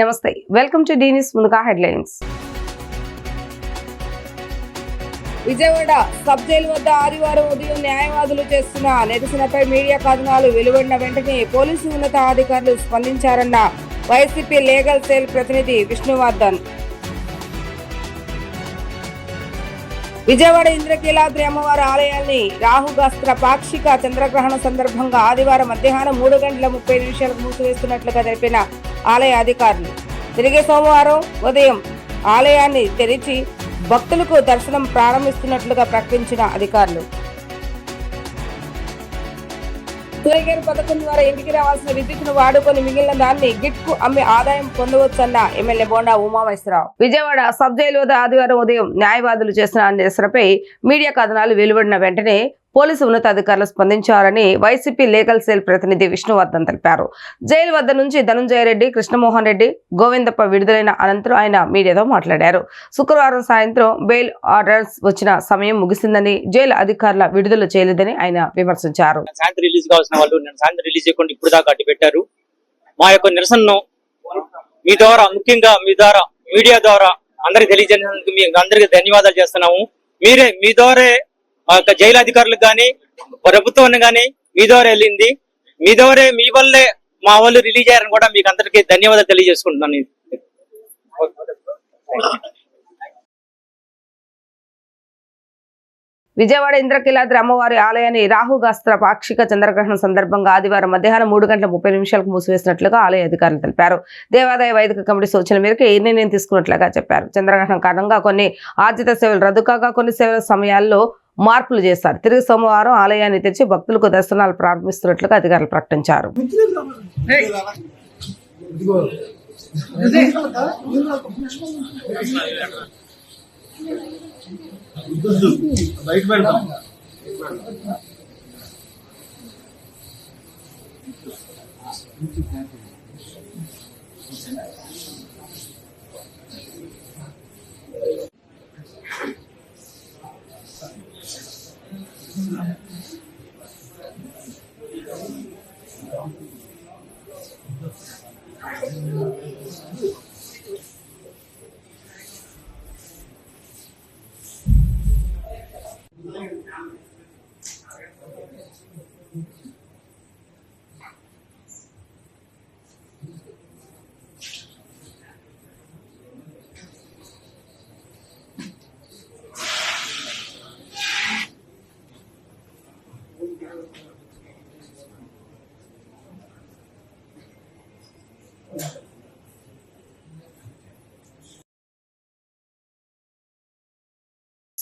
నమస్తే, welcome to డీనిస్. ముందుగా headlines. Vijayawada sub jail వద్ద ఆదివారం ఉదయం న్యాయవాదులు చేస్తున్న నిరసనపై మీడియా కథనాలు వెలువడిన వెంటనే పోలీసు ఉన్నతాధికారులు స్పందించారన్న వైసీపీ లీగల్ సెల్ ప్రతినిధి విష్ణువర్ధన్. విజయవాడ ఇంద్రకీలాద్రి అమ్మవారి ఆలయాన్ని రాహుగాస్త్ర పాక్షిక చంద్రగ్రహణం సందర్భంగా ఆదివారం మధ్యాహ్నం 3:30 మూసివేస్తున్నట్లుగా తెలిపిన ఆలయ అధికారులు. తిరిగి సోమవారం ఉదయం ఆలయాన్ని తెరిచి భక్తులకు దర్శనం ప్రారంభిస్తున్నట్లుగా ప్రకటించిన అధికారులు. సూర్యగారి పథకం ద్వారా ఇంటికి రావాల్సిన విద్యుత్తును వాడుకొని మిగిలిన దాన్ని గిట్ కు అమ్మి ఆదాయం పొందవచ్చన్న MLA bonda Umamaheswararao. Vijayawada sub jail వద్ద ఆదివారం ఉదయం న్యాయవాదులు చేసిన నిరసనపై మీడియా కథనాలు వెలువడిన వెంటనే పోలీసు ఉన్నతాధికారులు స్పందించారని వైసీపీ లీగల్ సెల్ ప్రతినిధి విష్ణువర్ధన్ తెలిపారు. జైలు వద్ద నుంచి ధనంజయ రెడ్డి, కృష్ణమోహన్ రెడ్డి, గోవిందప్ప విడుదలైన అనంతరం ఆయన మీడియాతో మాట్లాడారు. శుక్రవారం సాయంత్రం బెయిల్ ఆర్డర్స్ వచ్చిన సమయం ముగిసిందని, జైలు అధికారుల విడుదల చేయలేదని ఆయన విమర్శించారు. సాయంత్రం రిలీజ్ కావాల్సిన వాళ్ళు సాయంత్రం రిలీజ్ చేయకుండా ఇప్పుడు దాకా అడ్డు పెట్టారు. మా యొక్క నిరసనను మీ ద్వారా, ముఖ్యంగా మీ ద్వారా, మీడియా ద్వారా అందరికి తెలియజేసినందుకు మీ అందరికీ ధన్యవాదాలు చేస్తున్నాము. మీ ద్వారా జైలు అధికారులకు కానీ ప్రభుత్వాన్ని కానీ మీ ద్వారా వెళ్ళింది. మీ ద్వారా, మీ వల్లే మా వాళ్ళు రిలీజ్ అయ్యారని కూడా మీకు అందరికీ ధన్యవాదాలు తెలియజేసుకుంటున్నాను. విజయవాడ ఇంద్రకీలాద్రి అమ్మవారి ఆలయాన్ని రాహుగాస్త్ర పాక్షిక చంద్రగ్రహణం సందర్భంగా ఆదివారం మధ్యాహ్నం 3:30 మూసివేసినట్లుగా ఆలయ అధికారులు తెలిపారు. దేవాదాయ వైదిక కమిటీ సూచన మేరకు ఈ నిర్ణయం తీసుకున్నట్లుగా చెప్పారు. చంద్రగ్రహణం కారణంగా కొన్ని ఆర్జిత సేవలు రద్దు కాగా కొన్ని సేవల సమయాల్లో మార్పులు చేస్తారు. తిరిగి సోమవారం ఆలయాన్ని తెరిచి భక్తులకు దర్శనాలు ప్రారంభిస్తున్నట్లుగా అధికారులు ప్రకటించారు.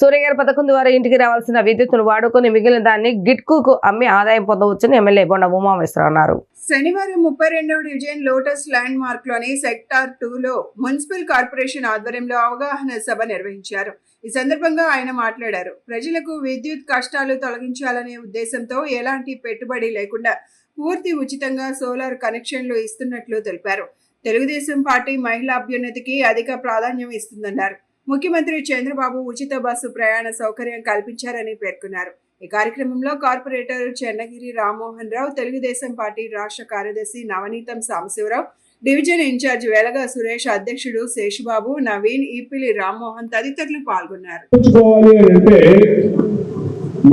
సూర్యగారి పథకం ద్వారా ఇంటికి రావాల్సిన విద్యుత్తును వాడుకొని మిగిలిన దాన్ని గిట్కు అమ్మి ఆదాయం పొందవచ్చని ఎమ్మెల్యే బోండా ఉమామహేశ్వరరావు అన్నారు. శనివారం 32వ డివిజన్ లోటస్ ల్యాండ్ మార్క్ లోని సెక్టార్ 2లో మున్సిపల్ కార్పొరేషన్ ఆధ్వర్యంలో అవగాహన సభ నిర్వహించారు. ఈ సందర్భంగా ఆయన మాట్లాడారు. ప్రజలకు విద్యుత్ కష్టాలు తొలగించాలనే ఉద్దేశంతో ఎలాంటి పెట్టుబడి లేకుండా పూర్తి ఉచితంగా సోలార్ కనెక్షన్లు ఇస్తున్నట్లు తెలిపారు. తెలుగుదేశం పార్టీ మహిళా అభ్యున్నతికి అధిక ప్రాధాన్యం ఇస్తుందన్నారు. ముఖ్యమంత్రి చంద్రబాబు ఉచిత బస్సు ప్రయాణ సౌకర్యం కల్పించారని పేర్కొన్నారు. ఈ కార్యక్రమంలో కార్పొరేటర్ చెన్నగిరి రామ్మోహన్ రావు, తెలుగుదేశం పార్టీ రాష్ట్ర కార్యదర్శి నవనీతం సాంబశివరావు, డివిజన్ ఇన్ఛార్జ్ వెలగ సురేష్, అధ్యక్షుడు శేషుబాబు, నవీన్, ఈపిలి రామ్మోహన్ తదితరులు పాల్గొన్నారు.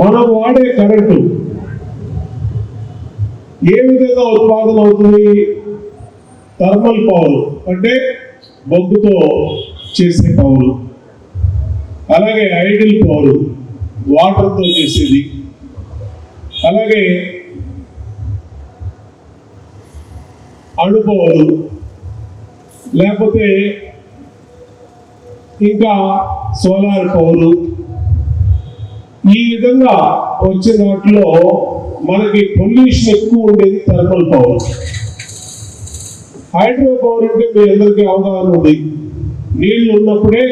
మనం వాడే కరెంటు ఏ విధంగా ఉత్పాదన అవుతుంది? థర్మల్ పవర్ అంటే బొగ్గుతో చేసే పవర్, అలాగే ఐడిల్ పవర్ వాటర్తో చేసేది, అలాగే అణు పవర్, లేకపోతే ఇంకా సోలార్ పవర్. ఈ విధంగా వచ్చే వాటిలో మనకి పొల్యూషన్ ఎక్కువ ఉండేది థర్మల్ పవర్. హైడ్రో పవర్ అంటే మీ అందరికీ అవగాహన ఉంది. నీళ్లు ఉన్నప్పుడే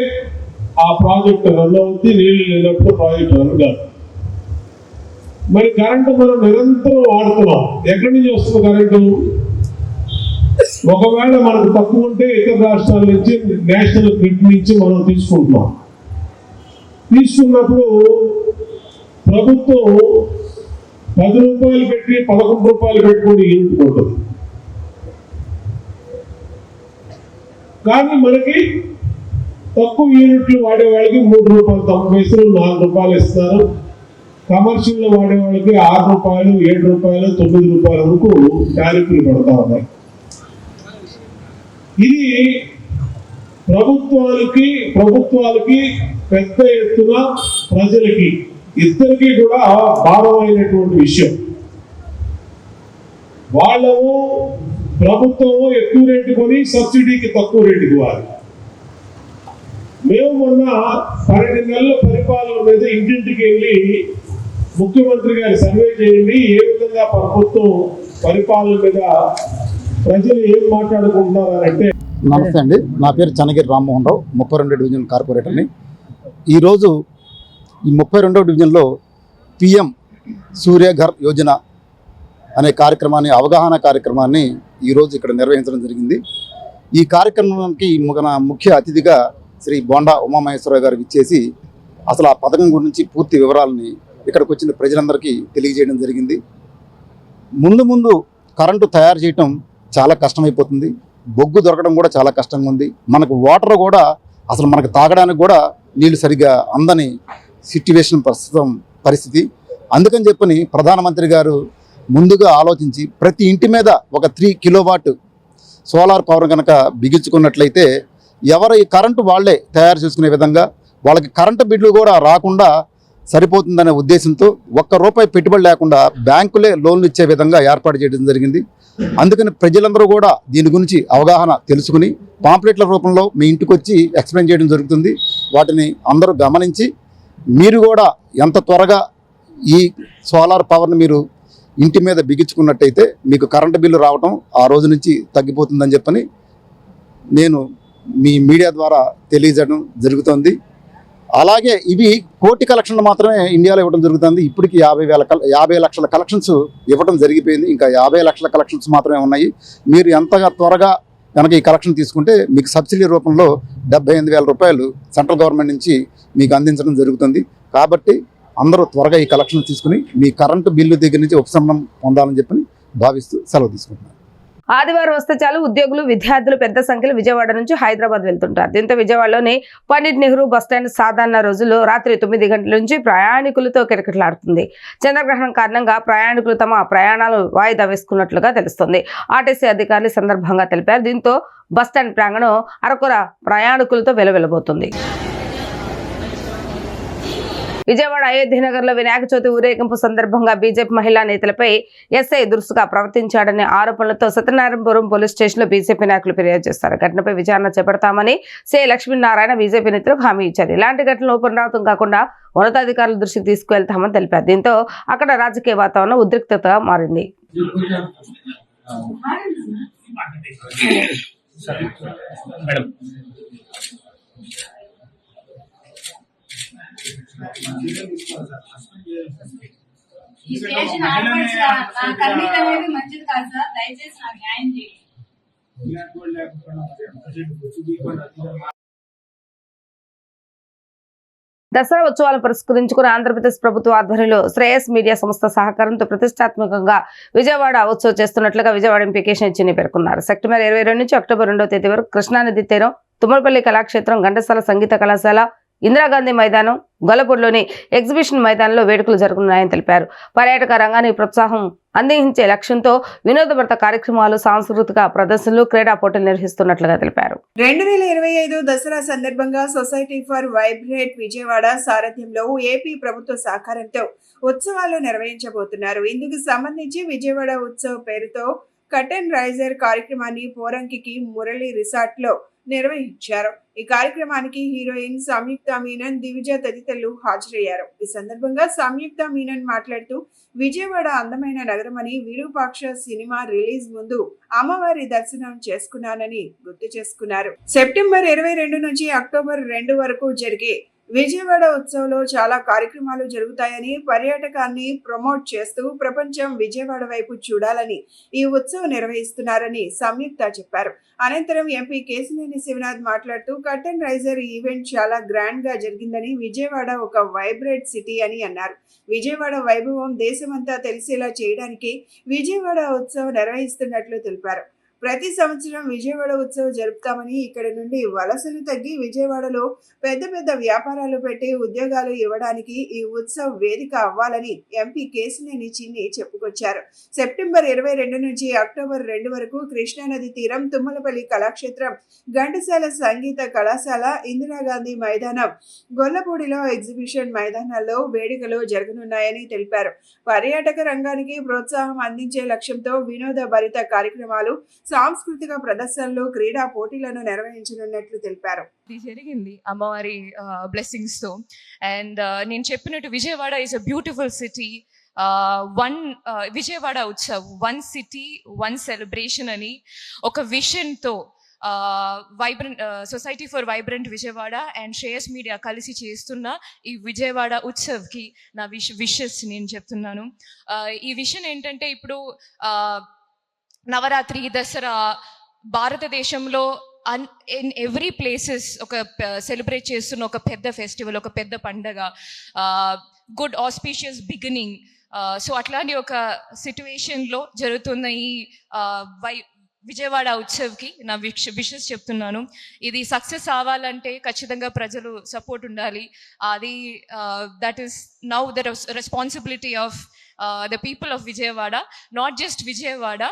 ఆ ప్రాజెక్ట్ రన్ అవుతుంది, నీళ్లు లేనప్పుడు ప్రాజెక్ట్ రన్ కాదు. మరి కరెంటు మనం నిరంతరం వాడుతున్నాం. ఎక్కడి నుంచి వస్తుంది కరెంటు? ఒకవేళ మనకు తక్కువ ఉంటే ఇతర రాష్ట్రాల నుంచి, నేషనల్ గ్రిడ్ నుంచి మనం తీసుకుంటున్నాం. తీసుకున్నప్పుడు ప్రభుత్వం 10 రూపాయలు పెట్టి 11 రూపాయలు పెట్టుకుని యూనిట్ ఉంటుంది. కానీ మనకి తక్కువ యూనిట్లు వాడే వాళ్ళకి 3 రూపాయలు 90 పైసలు 4 రూపాయలు ఇస్తున్నారు. కమర్షియల్లో వాడే వాళ్ళకి 6 రూపాయలు 7 రూపాయలు 9 రూపాయల వరకు టారిఫ్లు పడతా ఉన్నాయి. ఇది ప్రభుత్వాలకి పెద్ద ఎత్తున ప్రజలకి ఇద్దరికి కూడా భారమైనటువంటి విషయం. వాళ్ళము ప్రభుత్వము ఎక్కువ రేటు కొని సబ్సిడీకి తక్కువ రేటు ఇవ్వాలి. మేము మొన్న 12 నెలల పరిపాలన మీద ఇంటింటికి వెళ్ళి ముఖ్యమంత్రి గారి సర్వే చేయండి, ఏ విధంగా ప్రభుత్వం పరిపాలన మీద ప్రజలు ఏం మాట్లాడుకుంటున్నారు అంటే. నమస్తే అండి, నా పేరు చనగిరి రామ్మోహన్ రావు, 32 డివిజన్ కార్పొరేటర్ని. ఈరోజు ఈ 32వ డివిజన్లో పిఎం సూర్యఘర్ యోజన అనే కార్యక్రమాన్ని, అవగాహన కార్యక్రమాన్ని ఈరోజు ఇక్కడ నిర్వహించడం జరిగింది. ఈ కార్యక్రమానికి మన ముఖ్య అతిథిగా శ్రీ బోండా ఉమామహేశ్వరరావు గారు ఇచ్చేసి అసలు ఆ పథకం గురించి పూర్తి వివరాలని ఇక్కడికి వచ్చిన ప్రజలందరికీ తెలియజేయడం జరిగింది. ముందు కరెంటు తయారు చేయటం చాలా కష్టమైపోతుంది, బొగ్గు దొరకడం కూడా చాలా కష్టంగా ఉంది. మనకు వాటర్ కూడా అసలు మనకు తాగడానికి కూడా నీళ్లు సరిగ్గా అందని సిట్యువేషన్ పరిస్థితి. అందుకని చెప్పని ప్రధానమంత్రి గారు ముందుగా ఆలోచించి ప్రతి ఇంటి మీద ఒక 3 కిలోవాట్ సోలార్ పవర్ కనుక బిగించుకున్నట్లయితే ఎవరి కరెంటు వాళ్ళే తయారు చేసుకునే విధంగా వాళ్ళకి కరెంటు బిల్లు కూడా రాకుండా సరిపోతుందనే ఉద్దేశంతో ₹1 పెట్టుబడి లేకుండా బ్యాంకులే లోన్లు ఇచ్చే విధంగా ఏర్పాటు చేయడం జరిగింది. అందుకని ప్రజలందరూ కూడా దీని గురించి అవగాహన తెలుసుకుని పాంప్లెట్ల రూపంలో మీ ఇంటికి వచ్చి ఎక్స్ప్లెయిన్ చేయడం జరుగుతుంది. వాటిని అందరూ గమనించి మీరు కూడా ఎంత త్వరగా ఈ సోలార్ పవర్ని మీరు ఇంటి మీద బిగించుకున్నట్టయితే మీకు కరెంటు బిల్లు రావటం ఆ రోజు నుంచి తగ్గిపోతుందని చెప్పని నేను మీ మీడియా ద్వారా తెలియజేయడం జరుగుతుంది. అలాగే ఇవి 1 కోటి కలెక్షన్లు మాత్రమే ఇండియాలో ఇవ్వడం జరుగుతుంది. ఇప్పటికి 50 లక్షల కలెక్షన్స్ ఇవ్వడం జరిగిపోయింది. ఇంకా 50 లక్షల కలెక్షన్స్ మాత్రమే ఉన్నాయి. మీరు ఎంతగా త్వరగా కనుక ఈ కలెక్షన్ తీసుకుంటే మీకు సబ్సిడీ రూపంలో ₹78,000 సెంట్రల్ గవర్నమెంట్ నుంచి మీకు అందించడం జరుగుతుంది. కాబట్టి అందరూ త్వరగా ఈ కలెక్షన్ తీసుకుని మీ కరెంటు బిల్లు దగ్గర నుంచి ఉపశమనం పొందాలని చెప్పని భావిస్తూ సెలవు తీసుకుంటున్నాను. ఆదివారం వస్తే చాలు ఉద్యోగులు, విద్యార్థులు పెద్ద సంఖ్యలో విజయవాడ నుంచి హైదరాబాద్ వెళ్తుంటారు. దీంతో విజయవాడలోని పండిట్ నెహ్రూ బస్టాండ్ సాధారణ రోజుల్లో రాత్రి 9 గంటల నుంచి ప్రయాణికులతో కిటకిటలాడుతుంది. చంద్రగ్రహణం కారణంగా ప్రయాణికులు తమ ప్రయాణాలు వాయిదా వేసుకున్నట్లుగా తెలుస్తుంది. ఆర్టీసీ అధికారులు సందర్భంగా తెలిపారు. దీంతో బస్టాండ్ ప్రాంగణం అరకొర ప్రయాణికులతో వెలవెలబోతుంది. విజయవాడ అయోధ్యనగర్లో వినాయక చవితి ఊరేగింపు సందర్భంగా బీజేపీ మహిళా నేతలపై ఎస్ఐ దురుసుగా ప్రవర్తించాడనే ఆరోపణలతో సత్యనారాయణపురం పోలీస్ స్టేషన్లో బీజేపీ నాయకులు ఫిర్యాదు చేశారు. ఘటనపై విచారణ చేపడతామని సి లక్ష్మీనారాయణ బీజేపీ నేతలకు హామీ ఇచ్చారు. ఇలాంటి ఘటనలు పునరావృతం కాకుండా ఉన్నతాధికారుల దృష్టికి తీసుకువెళ్తామని తెలిపారు. దీంతో అక్కడ రాజకీయ వాతావరణం ఉద్రిక్తతగా మారింది. ఈ స్టేషన్ నా కన్నీరు అనేది మంచిది కాదు సార్, దయచేసి నాకు న్యాయం చేయండి. దసరా ఉత్సవాలను పురస్కరించుకుని ఆంధ్రప్రదేశ్ ప్రభుత్వ ఆధ్వర్యంలో శ్రేయస్ మీడియా సంస్థ సహకారంతో ప్రతిష్టాత్మకంగా విజయవాడ ఉత్సవం చేస్తున్నట్లుగా విజయవాడ ఎంపీ కేశవ్ చిన్ని పేర్కొన్నారు. సెప్టెంబర్ 22 నుంచి అక్టోబర్ 2వ తేదీ వరకు కృష్ణానది తీరం, తుమ్మలపల్లి కళాక్షేత్రం, ఘంటసాల సంగీత కళాశాల, ఇందిరాగాంధీ మైదానం, గొల్లపూడిలోని ఎగ్జిబిషన్ మైదానంలో వేడుకలు జరుగుతున్నాయని తెలిపారు. పర్యాటక రంగానికి ప్రోత్సాహం అందించే లక్ష్యంతో వినోదభరిత కార్యక్రమాలు, సాంస్కృతిక ప్రదర్శనలు, క్రీడా పోటీలు నిర్వహిస్తున్నట్లుగా తెలిపారు. 2025 దసరా సందర్భంగా సొసైటీ ఫర్ వైబ్రేట్ విజయవాడ సారథ్యంలో ఏపీ ప్రభుత్వ సహకారంతో ఉత్సవాలు నిర్వహించబోతున్నారు. ఇందుకు సంబంధించి విజయవాడ ఉత్సవ్ పేరుతో కటన్ రైజర్ కార్యక్రమాన్ని పోరంకి మురళి రిసార్ట్ లో నిర్వహించారు. ఈ కార్యక్రమానికి హీరోయిన్ సంయుక్త మీనన్, దివిజ తదితరులు హాజరయ్యారు. ఈ సందర్భంగా సంయుక్త మీనన్ మాట్లాడుతూ విజయవాడ అందమైన నగరమని, విరూపాక్ష సినిమా రిలీజ్ ముందు అమ్మవారి దర్శనం చేసుకున్నానని గుర్తు చేసుకున్నారు. సెప్టెంబర్ 22 నుంచి అక్టోబర్ 2 వరకు జరిగే విజయవాడ ఉత్సవంలో చాలా కార్యక్రమాలు జరుగుతాయని, పర్యాటకాన్ని ప్రమోట్ చేస్తూ ప్రపంచం విజయవాడ వైపు చూడాలని ఈ ఉత్సవం నిర్వహిస్తున్నారని సంయుక్త చెప్పారు. అనంతరం ఎంపీ కేశినేని శివనాథ్ మాట్లాడుతూ కటన్ రైజర్ ఈవెంట్ చాలా గ్రాండ్ గా జరిగిందని, విజయవాడ ఒక వైబ్రేట్ సిటీ అని అన్నారు. విజయవాడ వైభవం దేశమంతా తెలిసేలా చేయడానికి విజయవాడ ఉత్సవం నిర్వహిస్తున్నట్లు తెలిపారు. ప్రతి సంవత్సరం విజయవాడ ఉత్సవం జరుపుతామని, ఇక్కడ నుండి వలసలు తగ్గి విజయవాడలో పెద్ద పెద్ద వ్యాపారాలు పెట్టి ఉద్యోగాలు ఇవ్వడానికి ఈ ఉత్సవ్ వేదిక అవ్వాలని ఎంపీ కేశినేని చిన్ని చెప్పుకొచ్చారు. సెప్టెంబర్ 22 నుంచి అక్టోబర్ 2 వరకు కృష్ణానది తీరం, తుమ్మలపల్లి కళాక్షేత్రం, ఘంటసాల సంగీత కళాశాల, ఇందిరాగాంధీ మైదానం, గొల్లపూడిలో ఎగ్జిబిషన్ మైదానాల్లో వేడుకలు జరగనున్నాయని తెలిపారు. పర్యాటక రంగానికి ప్రోత్సాహం అందించే లక్ష్యంతో వినోద భరిత కార్యక్రమాలు, సాంస్కృతిక ప్రదర్శనలు, క్రీడా పోటీలను నిర్వహించనున్నట్లు తెలిపారు. ఇది జరిగింది అమ్మవారి బ్లెస్సింగ్స్ తో. అండ్ నేను చెప్పినట్టు Vijayawada is a beautiful city. Vijayawada Utsav, 1 city 1 celebration అని ఒక విషన్ తో vibrant society for vibrant Vijayawada and Shreyas media కలిసి చేస్తున్న ఈ విజయవాడ ఉత్సవ్కి నా విషెస్ నేను చెప్తున్నాను. ఈ విషన్ ఏంటంటే, ఇప్పుడు నవరాత్రి, దసరా భారతదేశంలో ఇన్ ఎవ్రీ ప్లేసెస్ ఒక సెలబ్రేట్ చేస్తున్న ఒక పెద్ద ఫెస్టివల్, ఒక పెద్ద పండగ, గుడ్ ఆస్పీషియస్ బిగినింగ్. సో అట్లాంటి ఒక సిట్యువేషన్లో జరుగుతున్న ఈ విజయవాడ ఉత్సవ్కి నా విషెస్ చెప్తున్నాను. ఇది సక్సెస్ అవ్వాలంటే ఖచ్చితంగా ప్రజలు సపోర్ట్ ఉండాలి. అది that is now the responsibility of the people of Vijayawada, not just Vijayawada.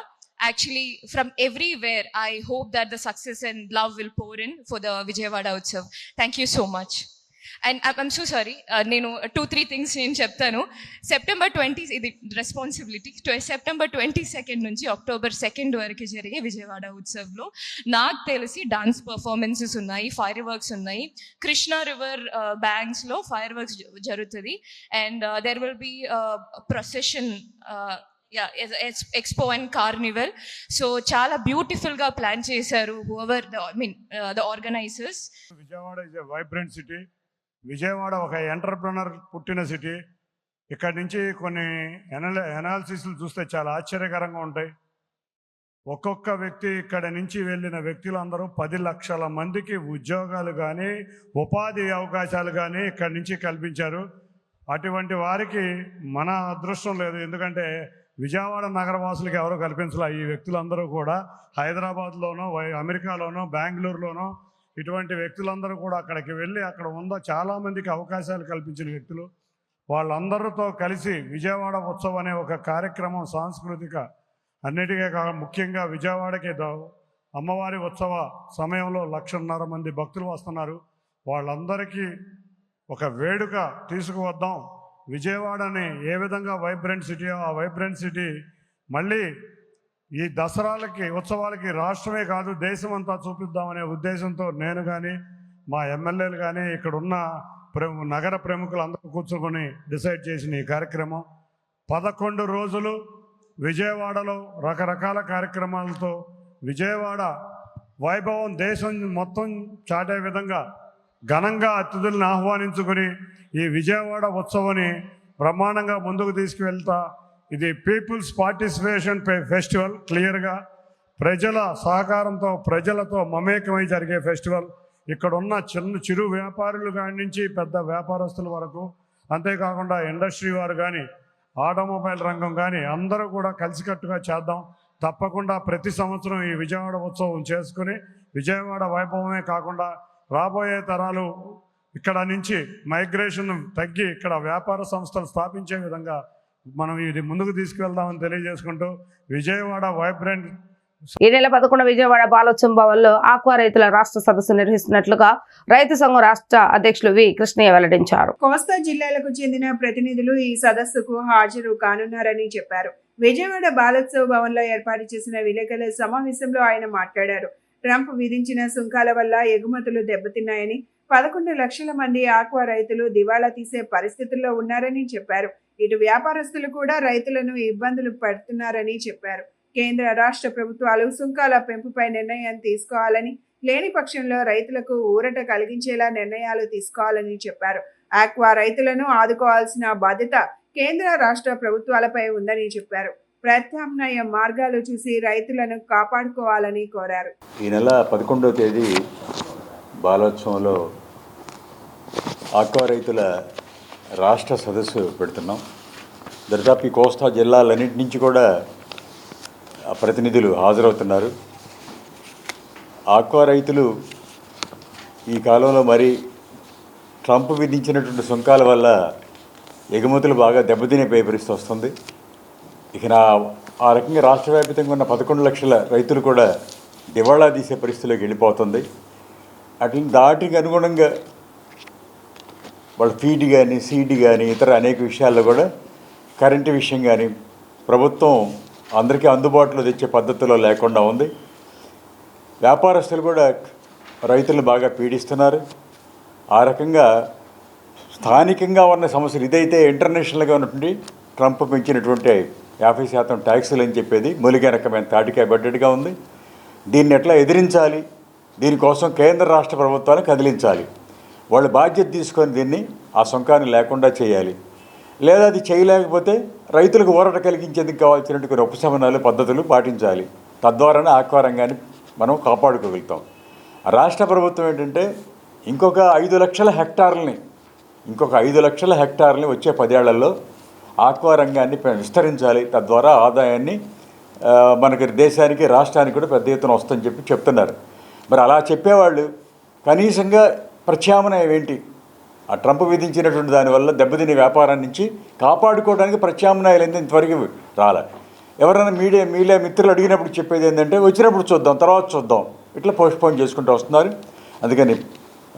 Actually, from everywhere, I hope that the success and love will pour in for the Vijayawada Utsav. Thank you so much. And I'm so sorry, నేను 2-3 things నేను చెప్తాను. September 20 ఇది responsibility. September 22 నుంచి October 2 వరకు జరిగే విజయవాడ ఉత్సవ్లో నాకు తెలిసి dance performances ఉన్నాయి, ఫైర్ వర్క్స్ ఉన్నాయి. కృష్ణా రివర్ బ్యాంక్స్లో ఫైర్ వర్క్స్ జరుగుతుంది. And there will be procession, expo and Carnival. So చాలా బ్యూటిఫుల్ గా ప్లాన్ చేశారు the organisers. Vijayawada is a vibrant city. Vijayawada ఒక ఎంటర్ప్రెనర్ పుట్టిన సిటీ. ఇక్కడి నుంచి కొన్ని అనాలిసిస్లు చూస్తే చాలా ఆశ్చర్యకరంగా ఉంటాయి. ఒక్కొక్క వ్యక్తి ఇక్కడ నుంచి వెళ్ళిన వ్యక్తులందరూ 10 లక్షల మందికి ఉద్యోగాలు కానీ ఉపాధి అవకాశాలు కానీ ఇక్కడి నుంచి కల్పించారు. అటువంటి వారికి మన అదృష్టం లేదు, ఎందుకంటే విజయవాడ నగరవాసులకి ఎవరో కల్పించలే. ఈ వ్యక్తులందరూ కూడా హైదరాబాద్లోనో, అమెరికాలోనో, బెంగళూరులోనో ఇటువంటి వ్యక్తులందరూ కూడా అక్కడికి వెళ్ళి అక్కడ ఉన్న చాలామందికి అవకాశాలు కల్పించిన వ్యక్తులు. వాళ్ళందరితో కలిసి విజయవాడ ఉత్సవం అనే ఒక కార్యక్రమం, సాంస్కృతిక అన్నిటికీ ముఖ్యంగా విజయవాడకి అమ్మవారి ఉత్సవ సమయంలో 1,50,000 మంది భక్తులు వస్తున్నారు. వాళ్ళందరికీ ఒక వేడుక తీసుకువద్దాం. విజయవాడని ఏ విధంగా వైబ్రెంట్ సిటీయో ఆ వైబ్రెంట్ సిటీ మళ్ళీ ఈ దసరాలకి, ఉత్సవాలకి రాష్ట్రమే కాదు దేశమంతా చూపిద్దామనే ఉద్దేశంతో నేను కానీ, మా ఎమ్మెల్యేలు కానీ, ఇక్కడ ఉన్న నగర ప్రముఖులు అందరూ కూర్చొని డిసైడ్ చేసిన ఈ కార్యక్రమం 11 రోజులు విజయవాడలో రకరకాల కార్యక్రమాలతో విజయవాడ వైభవం దేశం మొత్తం చాటే విధంగా ఘనంగా అతిథులను ఆహ్వానించుకొని ఈ విజయవాడ ఉత్సవాన్ని బ్రహ్మాండంగా ముందుకు తీసుకువెళ్తా. ఇది పీపుల్స్ పార్టిసిపేషన్ ఫెస్టివల్. క్లియర్గా ప్రజల సహకారంతో, ప్రజలతో మమేకమై జరిగే ఫెస్టివల్. ఇక్కడ ఉన్న చిరు వ్యాపారులు కాడి నుంచి పెద్ద వ్యాపారస్తుల వరకు, అంతేకాకుండా ఇండస్ట్రీ వారు కానీ, ఆటోమొబైల్ రంగం కానీ అందరూ కూడా కలిసికట్టుగా చేద్దాం. తప్పకుండా ప్రతి సంవత్సరం ఈ విజయవాడ ఉత్సవం చేసుకుని విజయవాడ వైభవమే కాకుండా రాబోయే తరాలు ఇక్కడ నుంచి మైగ్రేషన్ తగ్గి ఇక్కడ వ్యాపార సంస్థలు స్థాపించే విధంగా మనం ఇది ముందుకు తీసుకువెళ్దామని తెలియజేసుకుంటూ విజయవాడ వైబ్రెంట్. ఈ నెల 11 విజయవాడ బాలోత్సవం భవన్లో ఆక్వా రైతుల రాష్ట్ర సదస్సు నిర్వహిస్తున్నట్లుగా రైతు సంఘం రాష్ట్ర అధ్యక్షులు వి కృష్ణయ్య వెల్లడించారు. కోస్తా జిల్లాలకు చెందిన ప్రతినిధులు ఈ సదస్సుకు హాజరు కానున్నారని చెప్పారు. విజయవాడ బాలోత్సవ భవన్లో ఏర్పాటు చేసిన విలేకరుల సమావేశంలో ఆయన మాట్లాడారు. ట్రంప్ విధించిన సుంకాల వల్ల ఎగుమతులు దెబ్బతిన్నాయని, 11 లక్షల మంది ఆక్వా రైతులు దివాళా తీసే పరిస్థితుల్లో ఉన్నారని చెప్పారు. ఇటు వ్యాపారస్తులు కూడా రైతులను ఇబ్బందులు పడుతున్నారని చెప్పారు. కేంద్ర రాష్ట్ర ప్రభుత్వాలు సుంకాల పెంపుపై నిర్ణయం తీసుకోవాలని, లేని పక్షంలో రైతులకు ఊరట కలిగించేలా నిర్ణయాలు తీసుకోవాలని చెప్పారు. ఆక్వా రైతులను ఆదుకోవాల్సిన బాధ్యత కేంద్ర రాష్ట్ర ప్రభుత్వాలపై ఉందని చెప్పారు. ప్రత్యామ్నాయ మార్గాలు చూసి రైతులను కాపాడుకోవాలని కోరారు. ఈ నెల 11వ తేదీ బాలోత్సవంలో ఆక్వా రైతుల రాష్ట్ర సదస్సు పెడుతున్నాం. దర్దాపు కోస్తా జిల్లాలన్నింటి నుంచి కూడా ప్రతినిధులు హాజరవుతున్నారు. ఆక్వా రైతులు ఈ కాలంలో మరి ట్రంప్ విధించినటువంటి సుంకాల వల్ల ఎగుమతులు బాగా దెబ్బతినే పరిస్థితి వస్తుంది. ఇక ఆ రకంగా రాష్ట్ర వ్యాప్తంగా ఉన్న 11 లక్షల రైతులు కూడా దివాళా తీసే పరిస్థితిలోకి వెళ్ళిపోతుంది. దాటికి అనుగుణంగా వాళ్ళ ఫీడ్ కానీ సీడ్ కానీ ఇతర అనేక విషయాల్లో కూడా కరెంటు విషయం కానీ ప్రభుత్వం అందరికీ అందుబాటులో తెచ్చే పద్ధతిలో లేకుండా ఉంది. వ్యాపారస్తులు కూడా రైతులను బాగా పీడిస్తున్నారు. ఆ రకంగా స్థానికంగా ఉన్న సమస్యలు ఇదైతే ఇంటర్నేషనల్గా ఉన్నటువంటి ట్రంప్ పెంచినటువంటి 50% ట్యాక్సులు అని చెప్పేది మూలిగే రకమైన తాటికాయ బడ్డెట్గా ఉంది. దీన్ని ఎట్లా ఎదిరించాలి, దీనికోసం కేంద్ర రాష్ట్ర ప్రభుత్వాలు కదిలించాలి. వాళ్ళు బాధ్యత తీసుకొని దీన్ని ఆ సుంకాన్ని లేకుండా చేయాలి. లేదా అది చేయలేకపోతే రైతులకు ఊరట కలిగించేందుకు కావాల్సినటువంటి కొన్ని ఉపశమనాలు పద్ధతులు పాటించాలి. తద్వారానే ఆక్వా రంగాన్ని మనం కాపాడుకోగలుగుతాం. రాష్ట్ర ప్రభుత్వం ఏంటంటే ఇంకొక 5 లక్షల హెక్టార్లని వచ్చే 10 ఏళ్లలో ఆక్వా రంగాన్ని విస్తరించాలి. తద్వారా ఆదాయాన్ని మనకి దేశానికి రాష్ట్రానికి కూడా పెద్ద ఎత్తున వస్తుందని చెప్తున్నారు. మరి అలా చెప్పేవాళ్ళు కనీసంగా ప్రత్యామ్నాయం ఏంటి? ఆ ట్రంప్ విధించినటువంటి దానివల్ల దెబ్బతినే వ్యాపారం నుంచి కాపాడుకోవడానికి ప్రత్యామ్నాయాలు ఏంది ఇంతవరకు రాలే. ఎవరైనా మీడియా మిత్రులు అడిగినప్పుడు చెప్పేది ఏంటంటే వచ్చినప్పుడు చూద్దాం, తర్వాత చూద్దాం, ఇట్లా పోస్ట్పోన్ చేసుకుంటూ వస్తున్నారు. అందుకని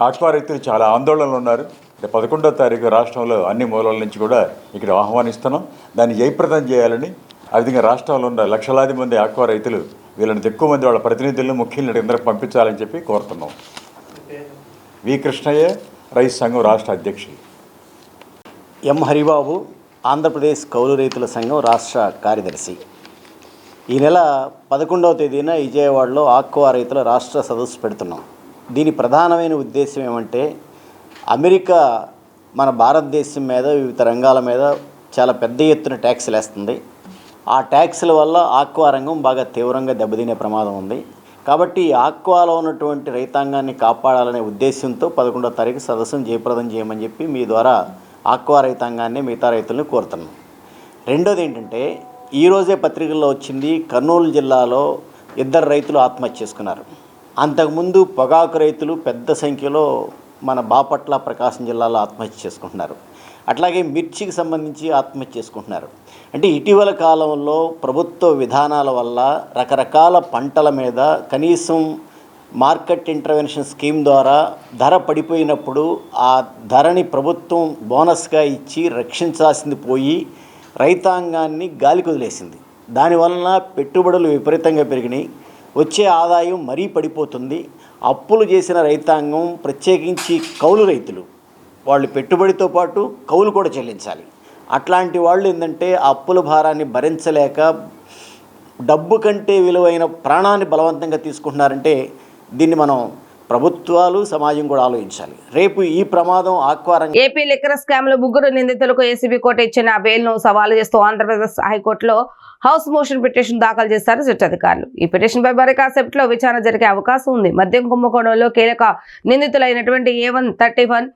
ఆక్వా రైతులు చాలా ఆందోళనలు ఉన్నారు. 11వ తారీఖు రాష్ట్రంలో అన్ని మూలాల నుంచి కూడా ఇక్కడ ఆహ్వానిస్తున్నాం. దాన్ని జయప్రదం చేయాలని, ఆ విధంగా రాష్ట్రంలో ఉన్న లక్షలాది మంది ఆక్వా రైతులు వీళ్ళని ఎక్కువ మంది వాళ్ళ ప్రతినిధులను ముఖ్యులను అందరికి పంపించాలని చెప్పి కోరుతున్నాం. వి కృష్ణయ్య, రైతు సంఘం రాష్ట్ర అధ్యక్షులు. ఎం హరిబాబు, ఆంధ్రప్రదేశ్ కౌలు రైతుల సంఘం రాష్ట్ర కార్యదర్శి. ఈ నెల 11వ తేదీన విజయవాడలో ఆక్వా రైతుల రాష్ట్ర సదస్సు పెడుతున్నాం. దీని ప్రధానమైన ఉద్దేశం ఏమంటే అమెరికా మన భారతదేశం మీద వివిధ రంగాల మీద చాలా పెద్ద ఎత్తున ట్యాక్సులు వేస్తుంది. ఆ ట్యాక్సుల వల్ల ఆక్వా రంగం బాగా తీవ్రంగా దెబ్బతినే ప్రమాదం ఉంది. కాబట్టి ఆక్వాలో ఉన్నటువంటి రైతాంగాన్ని కాపాడాలనే ఉద్దేశంతో 11వ తారీఖు సదస్సును జయప్రదం చేయమని చెప్పి మీ ద్వారా ఆక్వా రైతాంగాన్ని మిగతా రైతులను కోరుతున్నాం. రెండోది ఏంటంటే ఈరోజే పత్రికల్లో వచ్చింది, కర్నూలు జిల్లాలో 2 రైతులు ఆత్మహత్య చేసుకున్నారు. అంతకుముందు పొగాకు రైతులు పెద్ద సంఖ్యలో మన బాపట్ల, ప్రకాశం జిల్లాలో ఆత్మహత్య చేసుకుంటున్నారు. అట్లాగే మిర్చికి సంబంధించి ఆత్మహత్య చేసుకుంటున్నారు. అంటే ఇటీవల కాలంలో ప్రభుత్వ విధానాల వల్ల రకరకాల పంటల మీద కనీసం మార్కెట్ ఇంటర్వెన్షన్ స్కీమ్ ద్వారా ధర పడిపోయినప్పుడు ఆ ధరని ప్రభుత్వం బోనస్గా ఇచ్చి రక్షించాల్సింది పోయి రైతాంగాన్ని గాలికి వదిలేసింది. దానివలన పెట్టుబడులు విపరీతంగా పెరిగినాయి, వచ్చే ఆదాయం మరీ పడిపోతుంది. అప్పులు చేసిన రైతాంగం, ప్రత్యేకించి కౌలు రైతులు, వాళ్ళు పెట్టుబడితో పాటు కౌలు కూడా చెల్లించాలి. అట్లాంటి వాళ్ళు ఏంటంటే అప్పుల భారాన్ని భరించలేక డబ్బు కంటే విలువైన ప్రాణాన్ని బలవంతంగా తీసుకుంటున్నారంటే దీన్ని మనం ప్రభుత్వాలు, సమాజం కూడా ఆలోచించాలి. రేపు ఈ ప్రమాదం ఆక్వా రంగం. ఏపీ లిక్కర్ స్కామ్ లో 3 నిందితులకు ఏసీబీ కోర్టు ఇచ్చిన బెయిల్ ను సవాలు చేస్తూ ఆంధ్రప్రదేశ్ హైకోర్టులో హౌస్ మోషన్ పిటిషన్ దాఖలు చేశారు సిట్ అధికారులు. ఈ పిటిషన్ పై మరి కాసేపట్లో విచారణ జరిగే అవకాశం ఉంది. మద్యం కుంభకోణంలో కీలక నిందితులైనటువంటి A131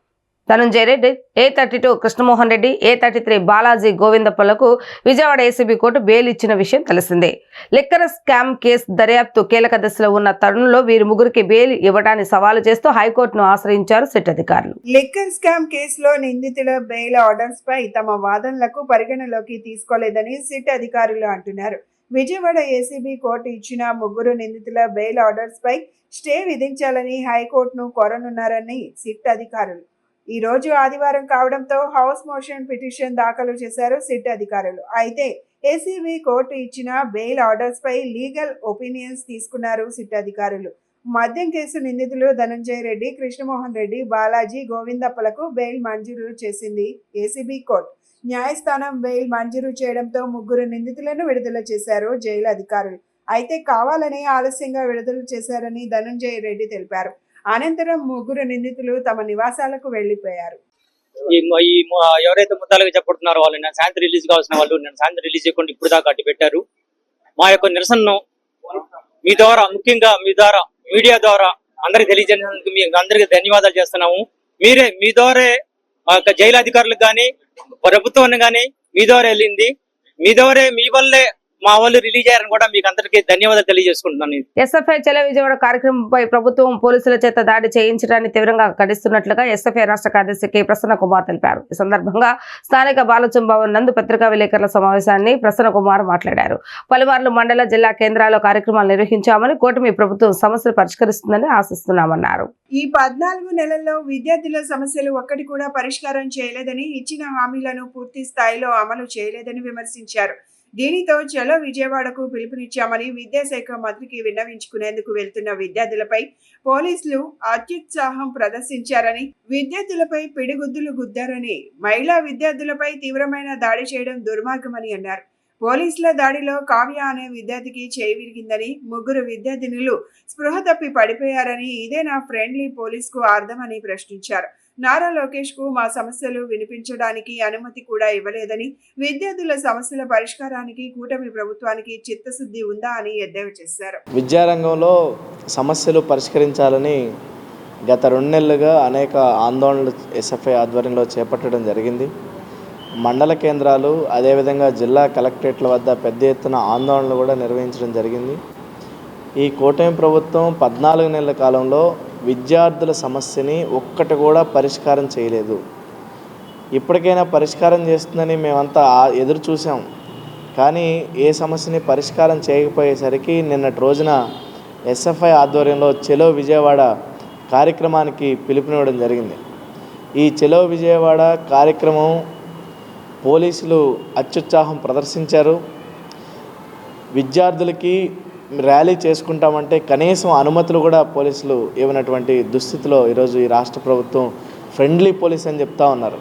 Dhananjaya Reddy, A32 Krishnamohan Reddy, A33 Balaji గోవిందప్పలకు విజయవాడ ఏసీబీ కోర్టు బెయిల్ ఇచ్చిన విషయం తెలిసిందే. లిక్కర్ స్కామ్ కేసు దర్యాప్తు కీలక దశలో ఉన్న తరుణంలో వీరి 3కి బెయిల్ ఇవ్వడాన్ని సవాలు చేస్తూ హైకోర్టును ఆశ్రయించారు సిట్ అధికారులు. లిక్కర్ స్కామ్ కేసులో నిందితుల బెయిల్ ఆర్డర్స్ పై తమ వాదనలకు పరిగణలోకి తీసుకోలేదని సిట్ అధికారులు అంటున్నారు. విజయవాడ ఏసీబీ కోర్టు ఇచ్చిన 3 నిందితుల బెయిల్ ఆర్డర్స్ పై స్టే విధించాలని హైకోర్టును కోరనున్నారని సిట్ అధికారులు. ఈ రోజు ఆదివారం కావడంతో హౌస్ మోషన్ పిటిషన్ దాఖలు చేశారు సిట్ అధికారులు. అయితే ఏసీబీ కోర్టు ఇచ్చిన బెయిల్ ఆర్డర్స్ పై లీగల్ ఒపీనియన్స్ తీసుకున్నారు సిట్ అధికారులు. మద్యం కేసు నిందితులు ధనంజయ రెడ్డి, కృష్ణమోహన్ రెడ్డి, బాలాజీ గోవిందప్పలకు బెయిల్ మంజూరు చేసింది ఏసీబీ కోర్టు. న్యాయస్థానం బెయిల్ మంజూరు చేయడంతో 3 నిందితులను విడుదల చేశారు జైలు అధికారులు. అయితే కావాలనే ఆలస్యంగా విడుదల చేశారని ధనంజయ రెడ్డి తెలిపారు. అనంతరం 3 నిందితులు తమ నివాసాలకు వెళ్లిపోయారు. ఎవరైతే ముద్దాలుగా చెప్పబడుతున్నారో వాళ్ళు నేను సాయంత్రం రిలీజ్ కావాల్సిన వాళ్ళు నేను సాయంత్రం రిలీజ్ చేయకుండా ఇప్పుడు దాకా అడ్డు పెట్టారు. మా యొక్క నిరసనను మీ ద్వారా, ముఖ్యంగా మీ ద్వారా, మీడియా ద్వారా అందరికి తెలియజేసినందుకు మీ అందరికీ ధన్యవాదాలు చేస్తున్నాము. మీ ద్వారా జైలు అధికారులకు కానీ ప్రభుత్వాన్ని కానీ మీ ద్వారా వెళ్ళింది. మీ వల్లే మా వాళ్ళు రిలీజ్ అయ్యారని కూడా మీకు అందరికీ ధన్యవాదాలు తెలియజేసుకుంటున్నాను. ఎస్ఎఫ్ఐ చలో విజయవాడ కార్యక్రమంపై ప్రభుత్వం పోలీసుల చేత దాడి చేయించడాన్ని తీవ్రంగా ఖండిస్తున్నట్లుగా ఎస్ఎఫ్ఐ రాష్ట్ర కార్యదర్శి కె ప్రసన్న కుమార్ తెలిపారు. ఈ సందర్భంగా స్థానిక బాలచం భవన్ నందు పత్రికా విలేకరుల సమావేశాన్ని ప్రసన్న కుమార్ మాట్లాడారు. పలుమార్లు మండల జిల్లా కేంద్రాల్లో కార్యక్రమాలు నిర్వహించామని, కూటమి ప్రభుత్వం సమస్యలు పరిష్కరిస్తుందని ఆశిస్తున్నామన్నారు. ఈ 14 నెలల్లో విద్యార్థుల సమస్యలు ఒక్కటి కూడా పరిష్కారం చేయలేదని, ఇచ్చిన హామీలను పూర్తి స్థాయిలో అమలు చేయలేదని విమర్శించారు. దీనితో చలో విజయవాడకు పిలుపునిచ్చామని, విద్యాశాఖ మంత్రికి విన్నవించుకునేందుకు వెళ్తున్న విద్యార్థులపై పోలీసులు అత్యుత్సాహం ప్రదర్శించారని, విద్యార్థులపై పిడిగుద్దులు గుద్దారని, మహిళా విద్యార్థులపై తీవ్రమైన దాడి చేయడం దుర్మార్గమని అన్నారు. పోలీసుల దాడిలో కావ్య అనే విద్యార్థికి చేయి విరిగిందని, 3 విద్యార్థినులు స్పృహ తప్పి పడిపోయారని, ఇదే నా ఫ్రెండ్లీ పోలీసుకు అర్థమని ప్రశ్నించారు. నారా లోకేష్ కు మా సమస్యలు వినిపించడానికి అనుమతి కూడా ఇవ్వలేదని, విద్యార్థుల సమస్యల పరిష్కారానికి కూటమి ప్రభుత్వానికి చిత్తశుద్ధి ఉందా అని ఎద్దేవా చేశారు. విద్యారంగంలో సమస్యలు పరిష్కరించాలని గత 2 నెలలుగా అనేక ఆందోళనలు ఎస్ఎఫ్ఐ ఆధ్వర్యంలో చేపట్టడం జరిగింది. మండల కేంద్రాలు అదేవిధంగా జిల్లా కలెక్టరేట్ల వద్ద పెద్ద ఎత్తున ఆందోళనలు కూడా నిర్వహించడం జరిగింది. ఈ కూటమి ప్రభుత్వం 14 నెలల కాలంలో విద్యార్థుల సమస్యని ఒక్కటి కూడా పరిష్కారం చేయలేదు. ఇప్పటికైనా పరిష్కారం చేస్తుందని మేమంతా ఎదురు చూసాం. కానీ ఏ సమస్యని పరిష్కారం చేయకపోయేసరికి నిన్నటి రోజున ఎస్ఎఫ్ఐ ఆధ్వర్యంలో చలో విజయవాడ కార్యక్రమానికి పిలుపునివ్వడం జరిగింది. ఈ చలో విజయవాడ కార్యక్రమం పోలీసులు అత్యుత్సాహం ప్రదర్శించారు. విద్యార్థులకి ర్యాలీ చేసుకుంటామంటే కనీసం అనుమతులు కూడా పోలీసులు ఇవ్వనటువంటి దుస్థితిలో ఈరోజు ఈ రాష్ట్ర ప్రభుత్వం ఫ్రెండ్లీ పోలీస్ అని చెప్తా ఉన్నారు.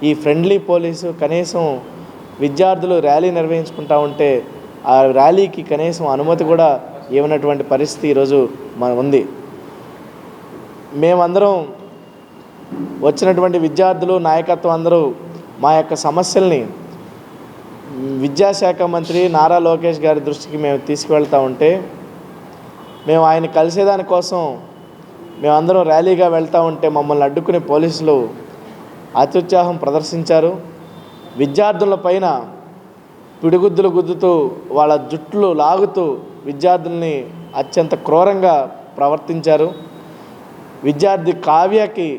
ఈ ఫ్రెండ్లీ పోలీసు కనీసం విద్యార్థులు ర్యాలీ నిర్వహించుకుంటా ఉంటే ఆ ర్యాలీకి కనీసం అనుమతి కూడా ఇవ్వనటువంటి పరిస్థితి ఈరోజు ఉంది. మేమందరం వచ్చినటువంటి విద్యార్థులు నాయకత్వం అందరూ మా యొక్క సమస్యల్ని విద్యాశాఖ మంత్రి నారా లోకేష్ గారి దృష్టికి మేము తీసుకువెళ్తూ ఉంటే, మేము ఆయన కలిసేదానికోసం మేమందరం ర్యాలీగా వెళ్తూ ఉంటే మమ్మల్ని అడ్డుకుని పోలీసులు అత్యుత్సాహం ప్రదర్శించారు. విద్యార్థుల పైన పిడిగుద్దులు గుద్దుతూ వాళ్ళ జుట్లు లాగుతూ విద్యార్థుల్ని అత్యంత క్రూరంగా ప్రవర్తించారు. విద్యార్థి కావ్యకి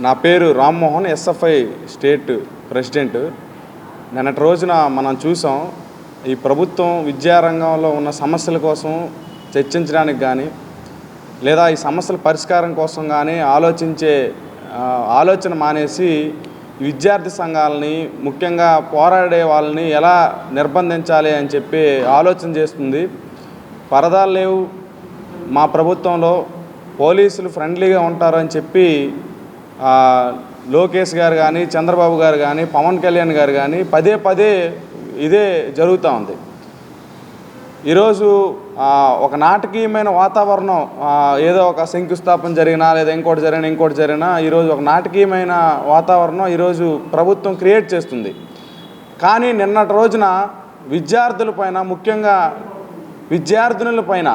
నా పేరు రామ్మోహన్, ఎస్ఎఫ్ఐ స్టేట్ ప్రెసిడెంట్. నిన్నటి రోజున మనం చూసాం ఈ ప్రభుత్వం విద్యారంగంలో ఉన్న సమస్యల కోసం చర్చించడానికి కానీ లేదా ఈ సమస్యల పరిష్కారం కోసం కానీ ఆలోచన మానేసి విద్యార్థి సంఘాలని ముఖ్యంగా పోరాడే వాళ్ళని ఎలా నిర్బంధించాలి అని చెప్పి ఆలోచన చేస్తుంది. పరదాలు లేవు మా ప్రభుత్వంలో, పోలీసులు ఫ్రెండ్లీగా ఉంటారని చెప్పి లోకేష్ గారు కానీ చంద్రబాబు గారు కానీ పవన్ కళ్యాణ్ గారు కానీ పదే ఇదే జరుగుతూ ఉంది. ఈరోజు ఒక నాటకీయమైన వాతావరణం, ఏదో ఒక శంకుస్థాపన జరిగినా లేదా ఇంకోటి జరిగినా ఈరోజు ఒక నాటకీయమైన వాతావరణం ఈరోజు ప్రభుత్వం క్రియేట్ చేస్తుంది. కానీ నిన్నటి రోజున విద్యార్థులపైన, ముఖ్యంగా విద్యార్థినులపైన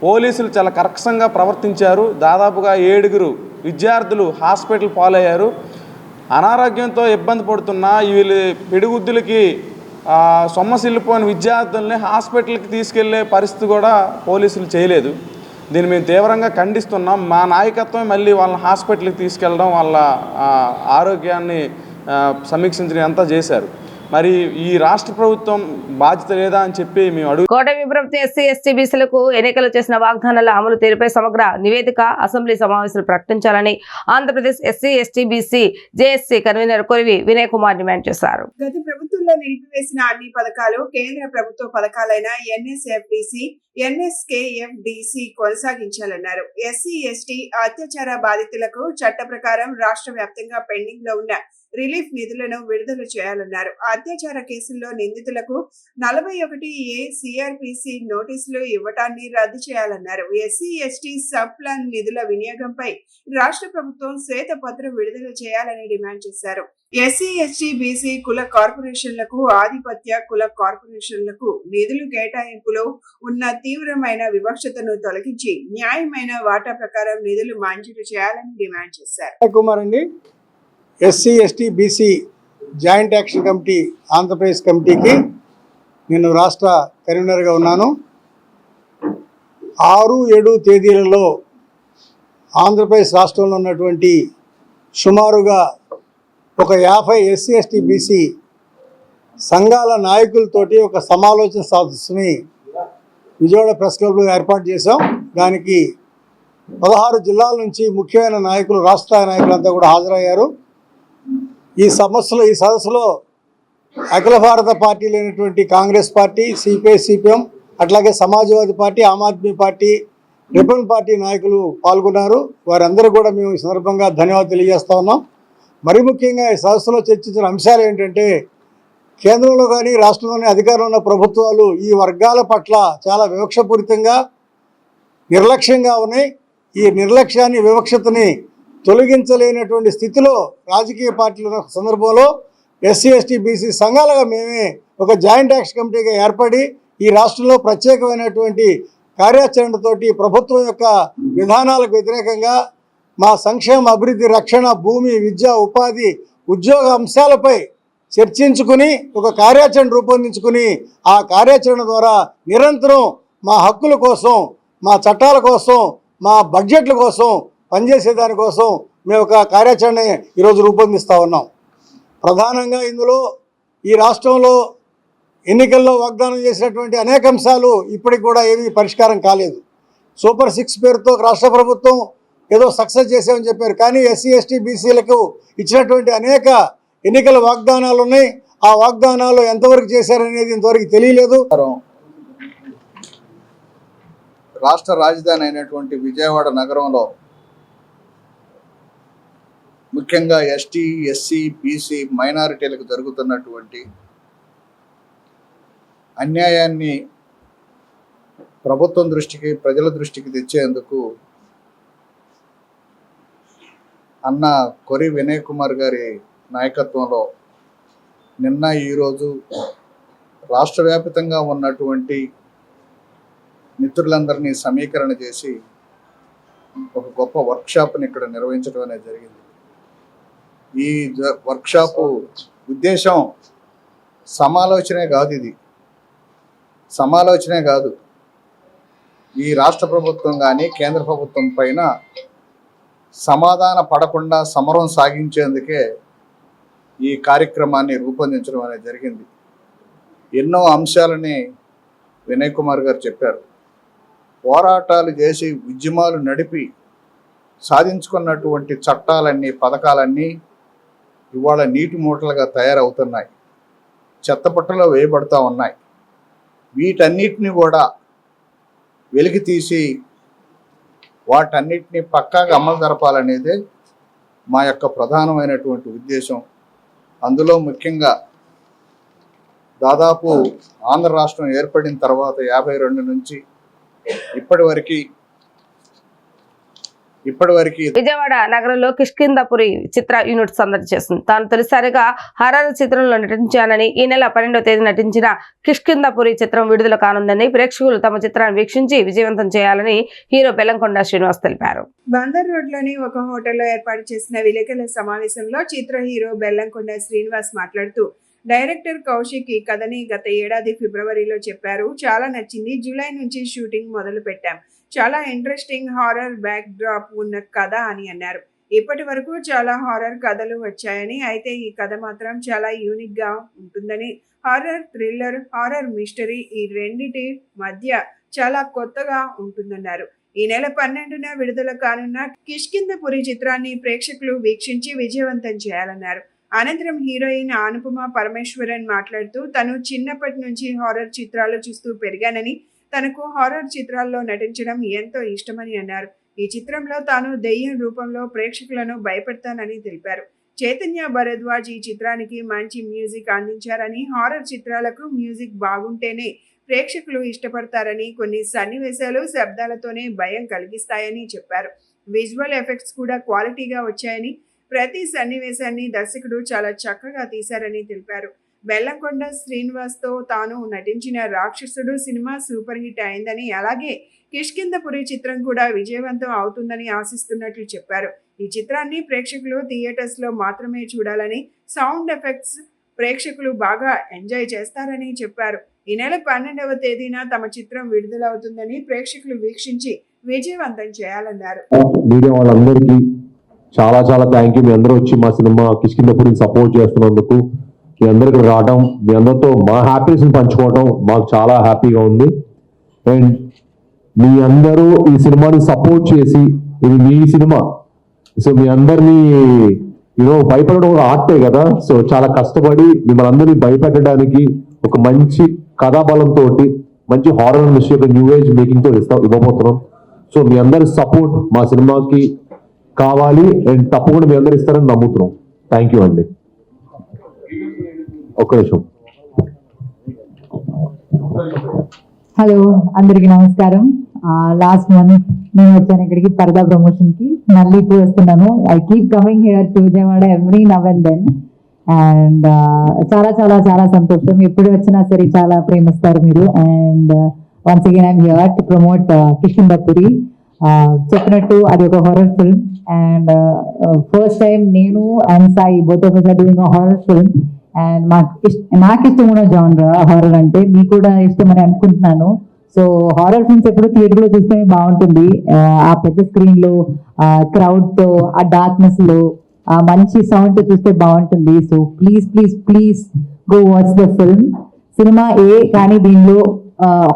పోలీసులు చాలా కర్కశంగా ప్రవర్తించారు. దాదాపుగా 7 విద్యార్థులు హాస్పిటల్ పాలయ్యారు. అనారోగ్యంతో ఇబ్బంది పడుతున్న వీళ్ళు పిడిగుద్దులకి సొమ్మసిల్లిపోయిన విద్యార్థుల్ని హాస్పిటల్కి తీసుకెళ్లే పరిస్థితి కూడా పోలీసులు చేయలేదు. దీన్ని మేము తీవ్రంగా ఖండిస్తున్నాం. మా నాయకత్వం మళ్ళీ వాళ్ళని హాస్పిటల్కి తీసుకెళ్ళడం, వాళ్ళ ఆరోగ్యాన్ని సమీక్షించడం అంతా చేశారు. మరి ఈ రాష్ట్ర ప్రభుత్వం బాధ్యత లేదా అని చెప్పి మేము అడుగు. కూటమి ప్రభుత్వం ఎస్సీ ఎస్టీ బీసీలకు ఎన్నికలు చేసిన వాగ్దానాల అమలు తీరుపై సమగ్ర నివేదిక అసెంబ్లీ సమావేశాలు ప్రకటించాలని Andhra Pradesh SC ST BC JSC convener కొరివి వినయ్ కుమార్ డిమాండ్ చేశారు. గత ప్రభుత్వంలో నిలిపివేసిన అన్ని పథకాలు కేంద్ర ప్రభుత్వ పథకాలైన ఎన్ఎస్ఎఫ్డిసి, ఎన్ఎస్కేఎఫ్డిసి కొనసాగించాలన్నారు. ఎస్సీ ఎస్టీ అత్యాచార బాధితులకు చట్ట ప్రకారం రాష్ట్ర వ్యాప్తంగా పెండింగ్ లో ఉన్న రిలీఫ్ నిధులను విడుదల చేయాలన్నారు. అత్యాచార కేసుల్లో నిందితులకు 41A సిఆర్పిసి నోటీసులు ఇవ్వటాన్ని రద్దు చేయాలన్నారు. ఎస్సీ ఎస్టీ సబ్ ప్లాన్ నిధుల వినియోగంపై రాష్ట్ర ప్రభుత్వం శ్వేతపత్రం విడుదల చేయాలని డిమాండ్ చేశారు. ఎస్సీ ఎస్టీ బీసీ కుల కార్పొరేషన్లకు, ఆధిపత్య కుల కార్పొరేషన్లకు నిధులు కేటాయింపులో ఉన్న తీవ్రమైన వివక్షతను తొలగించి న్యాయమైన వాటా ప్రకారం నిధులు మంజూరు చేయాలని డిమాండ్ చేశారు. కుమార్ అండి, SC ST BC joint action committee Andhra Pradesh కమిటీకి నేను రాష్ట్ర కన్వీనర్గా ఉన్నాను. 6, 7 తేదీలలో ఆంధ్రప్రదేశ్ రాష్ట్రంలో ఉన్నటువంటి సుమారుగా ఒక 50 SC, ST, BC సంఘాల నాయకులతోటి ఒక సమాలోచన సదస్సుని విజయవాడ ప్రెస్ క్లబ్లో ఏర్పాటు చేశాం. దానికి 16 జిల్లాల నుంచి ముఖ్యమైన నాయకులు, రాష్ట్ర నాయకులంతా కూడా హాజరయ్యారు. ఈ సదస్సులో అఖిల భారత పార్టీలైనటువంటి కాంగ్రెస్ పార్టీ, సిపిఐ, సిపిఎం, అట్లాగే Samajwadi party, Aam Aadmi party, republic party నాయకులు పాల్గొన్నారు. వారందరూ కూడా మేము ఈ సందర్భంగా ధన్యవాదాలు తెలియజేస్తా ఉన్నాం. మరి ముఖ్యంగా ఈ సదస్సులో చర్చించిన అంశాలు ఏంటంటే, కేంద్రంలో కానీ రాష్ట్రంలోని అధికారంలో ఉన్న ప్రభుత్వాలు ఈ వర్గాల పట్ల చాలా వివక్షపూరితంగా, నిర్లక్ష్యంగా ఉన్నాయి. ఈ నిర్లక్ష్యాన్ని, వివక్షతని తొలగించలేనటువంటి స్థితిలో రాజకీయ పార్టీలు ఉన్న సందర్భంలో SC, ST, BC సంఘాలుగా మేమే ఒక జాయింట్ యాక్షన్ కమిటీగా ఏర్పడి ఈ రాష్ట్రంలో ప్రత్యేకమైనటువంటి కార్యాచరణతోటి ప్రభుత్వం యొక్క విధానాలకు వ్యతిరేకంగా మా సంక్షేమ, అభివృద్ధి, రక్షణ, భూమి, విద్య, ఉపాధి, ఉద్యోగ అంశాలపై చర్చించుకుని ఒక కార్యాచరణ రూపొందించుకుని ఆ కార్యాచరణ ద్వారా నిరంతరం మా హక్కుల కోసం, మా చట్టాల కోసం, మా బడ్జెట్ల కోసం పనిచేసేదానికోసం మేము ఒక కార్యాచరణ ఈరోజు రూపొందిస్తూ ఉన్నాం. ప్రధానంగా ఇందులో ఈ రాష్ట్రంలో ఎన్నికల్లో వాగ్దానం చేసినటువంటి అనేక అంశాలు ఇప్పటికి కూడా ఏమీ పరిష్కారం కాలేదు. సూపర్ 6 పేరుతో రాష్ట్ర ప్రభుత్వం ఏదో సక్సెస్ చేసామని చెప్పారు. కానీ SC, ST, BCలకు ఇచ్చినటువంటి అనేక ఎన్నికల వాగ్దానాలు ఉన్నాయి. ఆ వాగ్దానాలు ఎంతవరకు చేశారనేది ఇంతవరకు తెలియలేదు. రాష్ట్ర రాజధాని అయినటువంటి విజయవాడ నగరంలో ముఖ్యంగా ST, SC, BC మైనారిటీలకు జరుగుతున్నటువంటి అన్యాయాన్ని ప్రభుత్వం దృష్టికి, ప్రజల దృష్టికి తెచ్చేందుకు అన్న కొరి వినయ్ కుమార్ గారి నాయకత్వంలో నిన్న, ఈరోజు రాష్ట్ర వ్యాప్తంగా ఉన్నటువంటి మిత్రులందరినీ సమీకరణ చేసి ఒక గొప్ప వర్క్షాప్ని ఇక్కడ నిర్వహించడం అనేది జరిగింది. ఈ వర్క్షాపు ఉద్దేశం సమాలోచనే కాదు, ఈ రాష్ట్ర ప్రభుత్వం కానీ కేంద్ర ప్రభుత్వం పైన సమాధాన పడకుండా సమరం సాగించేందుకే ఈ కార్యక్రమాన్ని రూపొందించడం అనేది జరిగింది. ఎన్నో అంశాలని వినయ్ కుమార్ గారు చెప్పారు. పోరాటాలు చేసి, ఉద్యమాలు నడిపి సాధించుకున్నటువంటి చట్టాలన్నీ, పథకాలన్నీ ఇవాళ నీటి మూటలుగా తయారవుతున్నాయి, చెత్తపట్టలో వేయబడతా ఉన్నాయి. వీటన్నిటిని కూడా వెలికి తీసి వాటన్నిటిని పక్కాగా అమలు జరపాలనేదే మా యొక్క ప్రధానమైనటువంటి ఉద్దేశం. అందులో ముఖ్యంగా దాదాపు ఆంధ్ర రాష్ట్రం ఏర్పడిన తర్వాత 52 నుంచి ఇప్పటివరకు విజయవాడ నగరంలో కిష్కింధపురి చిత్ర యూనిట్ సందడి చేస్తుంది. తాను తొలిసారిగా హర్రర్ చిత్రంలో నటించానని, ఈ నెల 12వ తేదీ నటించిన కిష్కింధపురి చిత్రం విడుదల కానుందని, ప్రేక్షకులు తమ చిత్రాన్ని వీక్షించి విజయవంతం చేయాలని హీరో బెల్లంకొండ శ్రీనివాస్ తెలిపారు. బందర్ రోడ్లోని ఒక హోటల్లో ఏర్పాటు చేసిన విలేకరుల సమావేశంలో చిత్ర హీరో బెల్లంకొండ శ్రీనివాస్ మాట్లాడుతూ, డైరెక్టర్ కౌశిక్ ఈ కథని గత ఏడాది ఫిబ్రవరిలో చెప్పారు. చాలా నచ్చింది. జూలై నుంచి షూటింగ్ మొదలు పెట్టాం. చాలా ఇంట్రెస్టింగ్ హారర్ బ్యాక్ డ్రాప్ ఉన్న కథ అని అన్నారు. ఇప్పటి వరకు చాలా హారర్ కథలు వచ్చాయని, అయితే ఈ కథ మాత్రం చాలా యూనిక్ గా ఉంటుందని, హారర్ థ్రిల్లర్, హారర్ మిస్టరీ ఈ రెండిటి మధ్య చాలా కొత్తగా ఉంటుందన్నారు. ఈ నెల 12న విడుదల కానున్న కిష్కింధపురి చిత్రాన్ని ప్రేక్షకులు వీక్షించి విజయవంతం చేయాలన్నారు. అనంతరం హీరోయిన్ అనుపమ పరమేశ్వరన్ మాట్లాడుతూ, తను చిన్నప్పటి నుంచి హారర్ చిత్రాలు చూస్తూ పెరిగానని, తనకు హారర్ చిత్రాల్లో నటించడం ఎంతో ఇష్టమని అన్నారు. ఈ చిత్రంలో తాను దెయ్యం రూపంలో ప్రేక్షకులను భయపెడతానని తెలిపారు. చైతన్య భరద్వాజ్ ఈ చిత్రానికి మంచి మ్యూజిక్ అందించారని, హారర్ చిత్రాలకు మ్యూజిక్ బాగుంటేనే ప్రేక్షకులు ఇష్టపడతారని, కొన్ని సన్నివేశాలు శబ్దాలతోనే భయం కలిగిస్తాయని చెప్పారు. విజువల్ ఎఫెక్ట్స్ కూడా క్వాలిటీగా వచ్చాయని, ప్రతి సన్నివేశాన్ని దర్శకుడు చాలా చక్కగా తీశారని తెలిపారు. బెల్లంకొండ శ్రీనివాస్తో తాను నటించిన రాక్షసుడు సినిమా సూపర్ హిట్ అయిందని, అలాగే కిష్కింధపురి చిత్రం కూడా విజయవంతం అవుతుందని ఆశిస్తున్నట్లు చెప్పారు. ఈ చిత్రాన్ని ప్రేక్షకులు థియేటర్స్లో మాత్రమే చూడాలని, సౌండ్ ఎఫెక్ట్స్ ప్రేక్షకులు బాగా ఎంజాయ్ చేస్తారని చెప్పారు. ఈ నెల 12వ తేదీన తమ చిత్రం విడుదలవుతుందని ప్రేక్షకులు వీక్షించి విజయవంతం చేయాలన్నారు. మీడియా వాళ్ళందరికీ చాలా చాలా థ్యాంక్ యూ. మీ అందరూ వచ్చి మా సినిమా కిష్కింధపురిని సపోర్ట్ చేస్తున్నందుకు, మీ అందరికి రావడం, మీ అందరితో మా హ్యాపీనెస్ని పంచుకోవడం మాకు చాలా హ్యాపీగా ఉంది. అండ్ మీ అందరూ ఈ సినిమాని సపోర్ట్ చేసి, ఇది మీ సినిమా, సో మీ అందరినీ భయపడడం ఒక ఆర్టే కదా, సో చాలా కష్టపడి మిమ్మల్ని అందరినీ భయపెట్టడానికి ఒక మంచి కథాబలంతో మంచి హారర్ మిస్టరీ ఒక న్యూ ఏజ్ మేకింగ్తో ఇవ్వబోతున్నాం. సో మీ అందరి సపోర్ట్ మా సినిమాకి కావాలి అండ్ తప్పకుండా మీ అందరు ఇస్తారని నమ్ముతున్నాం. థ్యాంక్ యూ అండి. ఒక్క నిమిషం. హలో, అందరికి నమస్కారం. లాస్ట్ మంత్ నేను వచ్చాను ఇక్కడికి పరదా ప్రమోషన్ కి. మళ్ళీ ఇప్పుడు వస్తున్నాను. I keep coming here to Vijayawada every now and then. అండ్ చాలా చాలా చాలా సంతోషం. ఎప్పుడు వచ్చినా సరే చాలా ప్రేమిస్తారు మీరు. And once again I'm here to promote Kishkindhapuri. చెప్పినట్టు అది ఒక horror film. And first time నేను and Sai both of us are doing a horror film. And నాకు ఇష్టం ఉన్న జానర్ హారర్ అంటే, మీకు కూడా ఇష్టం అని అనుకుంటున్నాను. సో హారర్ ఫిల్మ్స్ ఎప్పుడు థియేటర్ లో చూస్తేనే బాగుంటుంది. ఆ పెద్ద స్క్రీన్ లో, క్రౌడ్ తో, ఆ డార్క్నెస్ లో, ఆ మంచి సౌండ్ తో చూస్తే బాగుంటుంది. So please please please go watch the film. Cinema కానీ దీనిలో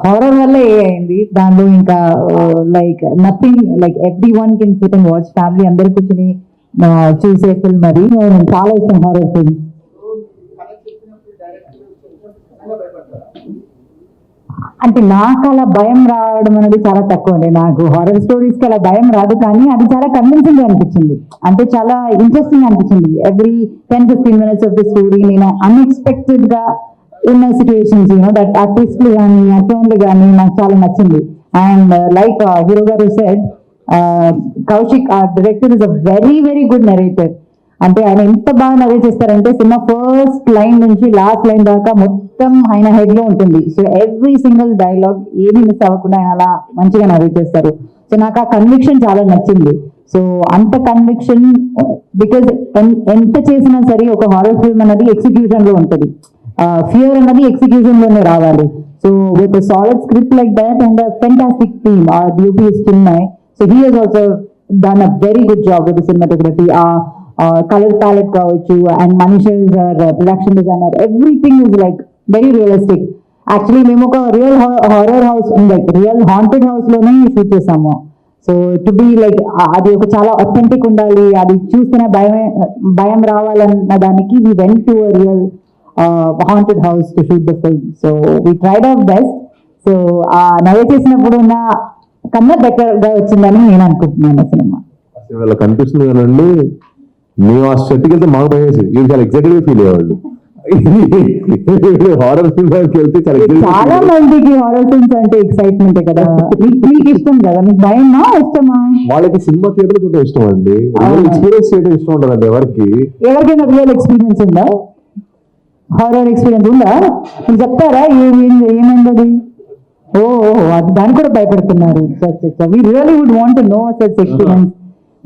హారర్ వల్ల అయింది. దానిలో ఇంకా like nothing, like every one can SIT and watch. Family అందరు కూర్చొని చూసే ఫిల్మ్ అది. చాలా ఇష్టం హారర్ ఫిల్మ్. అంటే నాకు అలా భయం రావడం అనేది చాలా తక్కువ అండి. నాకు హారర్ స్టోరీస్ కి అలా భయం రాదు, కానీ అది చాలా కన్విన్సింగ్ అనిపించింది. అంటే చాలా ఇంట్రెస్టింగ్ అనిపించింది. Every 10-15 minutes of the story నేను అన్ఎక్స్పెక్టెడ్ గా ఉన్న సిచ్యువేషన్స్ దట్ ఆ ట్విస్ట్లు కానీ ఆ టోన్లు కానీ నాకు చాలా నచ్చింది. అండ్ లైక్ హీరో గారు సెడ్, కౌశిక్ ఆ director is a very very good narrator. అంటే ఆయన ఎంత బాగా నరేట్ చేస్తారంటే సినిమా ఫస్ట్ లైన్ నుంచి లాస్ట్ లైన్ దాకా మొత్తం ఆయన హెడ్ లో ఉంటుంది. సో ఎవ్రీ సింగిల్ డైలాగ్ ఏది మిస్ అవ్వకుండా ఆయన అలా మంచిగా నరేట్ చేస్తారు. సో నాకు ఆ కన్విక్షన్ చాలా నచ్చింది. సో అంత కన్విక్షన్, బికాజ్ ఎంత చేసినా సరే ఒక హారర్ ఫిల్మ్ అనేది ఎగ్జిక్యూషన్ లో ఉంటుంది. ఫియర్ అనేది ఎగ్జిక్యూషన్ లోనే రావాలి. So with solid script like that and fantastic team, DOP is Chinmay. So he has also done a very good job with the cinematography. Color palette కావచ్చు, and Manish production designer, everything is like very realistic. Actually మేము ఒక real horror house, like real haunted house లోనే shoot చేసాము. So to be like అది ఒక చాలా authentic ఉండాలి, అది చూస్తేనే భయం రావాలన్న దానికి we went to a real haunted house to shoot the film. So we tried our best. So ఆ నవ్వు చేసినప్పుడు ఉన్న కన్నా బెటర్ గా వచ్చిందని నేను అనుకుంటున్నాను సినిమా. కనిపిస్తుంది కదండి, మేము ఆ సెట్కి వెళ్తే మాకు భయం వేసింది. ఇది చాలా ఎగ్జైటెడ్ గా ఫీల్ అయ్యేవాళ్ళు. హారర్ ఫిల్మ్కి వెళ్తే చాలా మందికి హారర్ ఫిల్మ్స్ అంటే ఎక్సైట్మెంట్ కదా. మీకు ఇష్టం కదా, మీకు భయమా ఇష్టమా? వాళ్ళకి సినిమా థియేటర్ చూడడం ఇష్టం అండి. ఎక్స్పీరియన్స్ చేయడం ఇష్టం ఉండదండి ఎవరికైనా రియల్ ఎక్స్పీరియన్స్ ఉందా? హారర్ ఎక్స్పీరియన్స్ ఉందా? మీరు చెప్తారా ఏమైంది? ఓ అది దానికి కూడా భయపడుతున్నారు. We really would want to know such experience.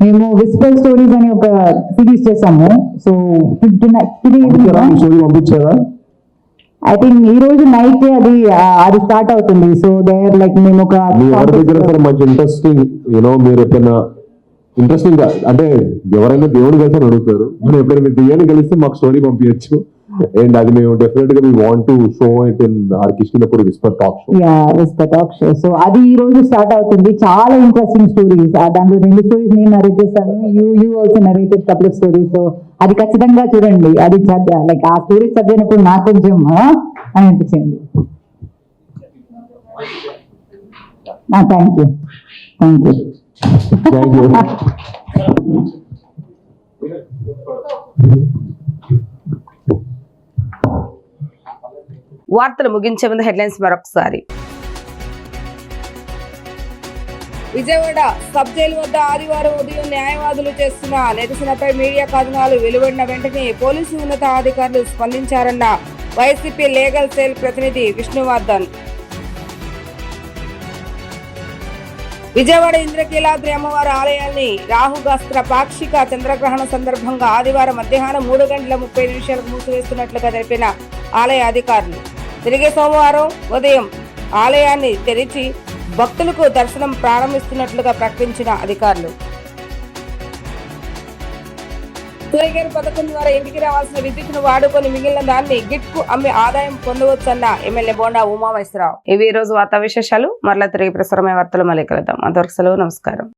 మేము విస్పర్ స్టోరీస్ అని ఒక సిరీస్ చేసాము. సో ఐ థింక్ ఈ రోజు నైట్ అది స్టార్ట్ అవుతుంది. సో దేర్ లైక్ మేము ఒక మంచి ఇంట్రెస్టింగ్ మీరు ఎప్పుడైనా ఇంట్రెస్టింగ్ అంటే ఎవరైనా దేవుడు కలిసి అడుగుతారు, మనం ఎప్పుడైనా మీరు దెయ్యాన్ని కలిస్తే మాకు స్టోరీ పంపించచ్చు. అండ్ అది మేము డెఫినెట్ గా we want to show it in our Kishkindhapuri whisper talk show. Whisper talk show. So అది ఈ రోజు స్టార్ట్ అవుతుంది. చాలా ఇంట్రెస్టింగ్ స్టోరీస్. దాంట్లో 2 స్టోరీస్ నేను నరేట్ చేస్తాను. You also narrated couple of stories. So అది ఖచ్చితంగా చూడండి. అది లైక్ ఆ స్టోరీస్ చదివినప్పుడు నాకు కొంచెం అని అనిపించింది. Thank you. వార్తలు ముగించే ముందు హెడ్లైన్స్ మరొకసారి. విజయవాడ సబ్ జైలు వద్ద ఆదివారం ఉదయం న్యాయవాదులు చేస్తున్న నిరసనపై మీడియా కథనాలు వెలువడిన వెంటనే పోలీసు ఉన్నతాధికారులు స్పందించారన్న వైసీపీ లీగల్ సెల్ ప్రతినిధి విష్ణువర్ధన్. విజయవాడ ఇంద్రకీలాద్రి అమ్మవారి ఆలయాన్ని రాహుగాస్త్ర పాక్షిక చంద్రగ్రహణం సందర్భంగా ఆదివారం మధ్యాహ్నం 3:30 మూసివేస్తున్నట్లుగా తెలిపిన ఆలయ అధికారులు. తిరిగి సోమవారం ఉదయం ఆలయాన్ని తెరిచి భక్తులకు దర్శనం ప్రారంభిస్తున్నట్లుగా ప్రకటించిన అధికారులు. సూర్యగారి పథకం ద్వారా ఇంటికి రావాల్సిన విద్యుత్తును వాడుకొని మిగిలిన దాన్ని గిట్ కు అమ్మి ఆదాయం పొందవచ్చన్న ఎమ్మెల్యే బోండా ఉమామహేశ్వరరావు. ఇవి ఈ రోజు వార్తా విశేషాలు. మరలా తిరిగి ప్రసారమైన వార్తలు మళ్ళీ కలుద్దాం. అంతవరకు సెలవు. నమస్కారం.